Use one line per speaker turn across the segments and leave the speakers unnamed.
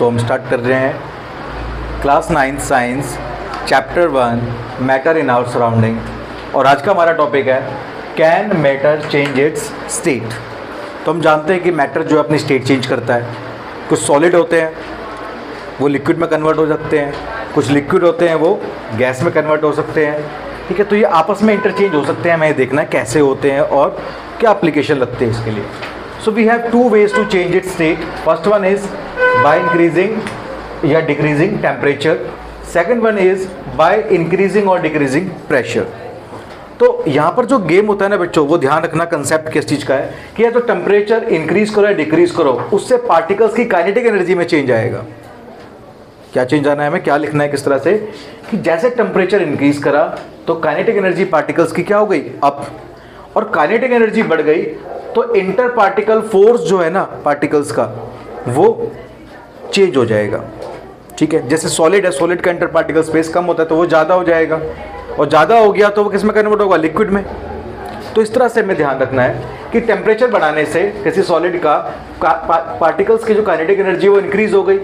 सो हम स्टार्ट कर रहे हैं class 9 science chapter 1 matter in our surrounding. और आज का हमारा टॉपिक है can matter change its state. तो हम जानते हैं कि मैटर जो है अपनी स्टेट चेंज करता है। कुछ सॉलिड होते हैं वो लिक्विड में कन्वर्ट हो सकते हैं, कुछ लिक्विड होते हैं वो गैस में कन्वर्ट हो सकते हैं। ठीक है, तो ये आपस में इंटरचेंज हो सकते हैं। हमें देखना है कैसे होते हैं और क्या एप्लीकेशन लगते हैं इसके लिए। So we have two ways to change its state. First one is by increasing या decreasing temperature, second one is by increasing or decreasing pressure. तो यहाँ पर जो गेम होता है ना बच्चों, वो ध्यान रखना कंसेप्ट किस चीज़ का है कि या तो टेम्परेचर इंक्रीज करो या डिक्रीज करो, उससे पार्टिकल्स की काइनेटिक एनर्जी में चेंज आएगा। क्या चेंज आना है, हमें क्या लिखना है किस तरह से कि जैसे टेम्परेचर इंक्रीज करा तो काइनेटिक एनर्जी पार्टिकल्स की क्या हो गई अप, और काइनेटिक एनर्जी बढ़ गई तो इंटर पार्टिकल फोर्स जो है ना पार्टिकल्स का वो चेंज हो जाएगा। ठीक है, जैसे सॉलिड है, सॉलिड का इंटर पार्टिकल स्पेस कम होता है तो वो ज़्यादा हो जाएगा, और ज़्यादा हो गया तो वो किस में कन्वर्ट होगा, लिक्विड में। तो इस तरह से हमें ध्यान रखना है कि टेम्परेचर बढ़ाने से किसी सॉलिड का पार्टिकल्स की जो काइनेटिक एनर्जी वो इंक्रीज हो गई,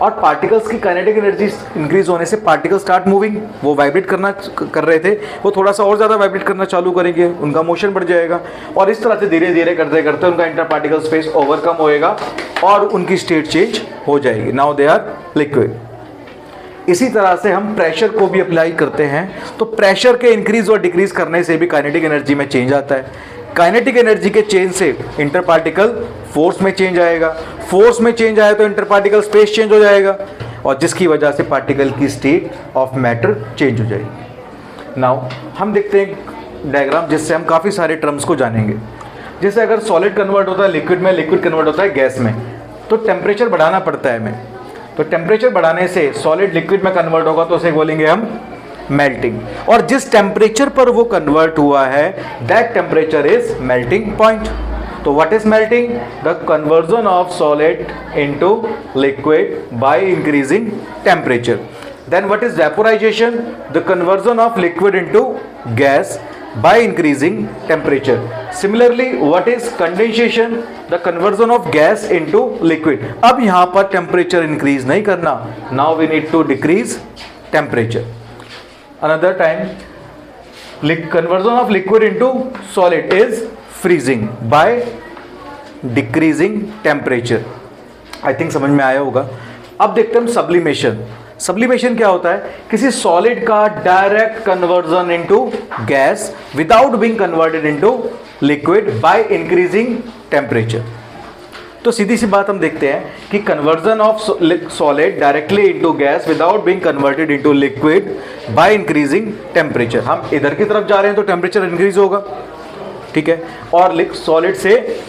और पार्टिकल्स की काइनेटिक एनर्जी इंक्रीज होने से पार्टिकल स्टार्ट मूविंग, वो वाइब्रेट कर रहे थे वो थोड़ा सा और ज़्यादा वाइब्रेट करना चालू करेंगे, उनका मोशन बढ़ जाएगा, और इस तरह से धीरे धीरे करते करते उनका इंटर पार्टिकल स्पेस ओवरकम होएगा और उनकी स्टेट चेंज हो जाएगी। Now they are liquid. इसी तरह से हम प्रेशर को भी अप्लाई करते हैं। तो प्रेशर के इंक्रीज और डिक्रीज करने से भी काइनेटिक एनर्जी में चेंज आता है। काइनेटिक एनर्जी के चेंज से इंटर पार्टिकल फोर्स में चेंज आएगा, फोर्स में चेंज आया तो इंटर पार्टिकल स्पेस चेंज हो जाएगा, और जिसकी वजह से पार्टिकल की स्टेट ऑफ मैटर चेंज हो जाएगी। नाउ हम देखते हैं डायग्राम जिससे हम काफ़ी सारे टर्म्स को जानेंगे। जैसे अगर सॉलिड कन्वर्ट होता है लिक्विड में, लिक्विड कन्वर्ट होता है गैस में, तो टेम्परेचर बढ़ाना पड़ता है हमें। तो टेम्परेचर बढ़ाने से सॉलिड लिक्विड में कन्वर्ट होगा तो उसे बोलेंगे हम मेल्टिंग, और जिस टेम्परेचर पर वो कन्वर्ट हुआ है that temperature is melting point. तो what is melting? The conversion of solid into liquid by increasing temperature. Then what is vaporisation? The conversion of liquid into gas by increasing temperature. Similarly what is condensation? The conversion of gas into liquid. अब यहां पर temperature increase नहीं करना, now we need to decrease temperature. Another time, conversion of liquid into solid is freezing by decreasing temperature. I think समझ में आया होगा। अब देखते हैं हम सब्लिमेशन। सब्लिमेशन क्या होता है? किसी सॉलिड का direct conversion into gas without being converted into liquid by increasing temperature. तो सीधी सी बात हम देखते हैं कि conversion of solid directly into gas without being converted into liquid by increasing temperature. हम इधर की तरफ जा रहे हैं तो टेम्परेचर इंक्रीज होगा, ठीक है, और सॉलिड से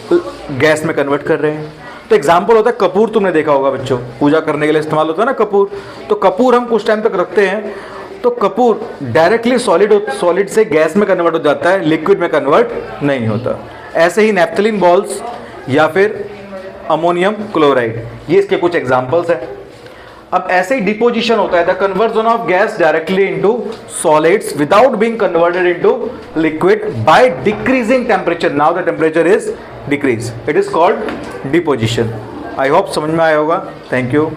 गैस में कन्वर्ट कर रहे हैं। तो एग्जाम्पल होता है कपूर, तुमने देखा होगा बच्चों, पूजा करने के लिए इस्तेमाल होता है ना कपूर। तो कपूर हम कुछ टाइम तक रखते हैं तो कपूर डायरेक्टली सॉलिड से गैस में कन्वर्ट हो जाता है, लिक्विड में कन्वर्ट नहीं होता। ऐसे ही नैप्थलीन बॉल्स या फिर अमोनियम क्लोराइड, ये इसके कुछ एग्जांपल्स हैं। अब ऐसे ही डिपोजिशन होता है, the conversion of gas directly into solids without being converted into liquid by decreasing temperature. Now the temperature is decrease, it is called deposition. I hope समझ में आया होगा। Thank you.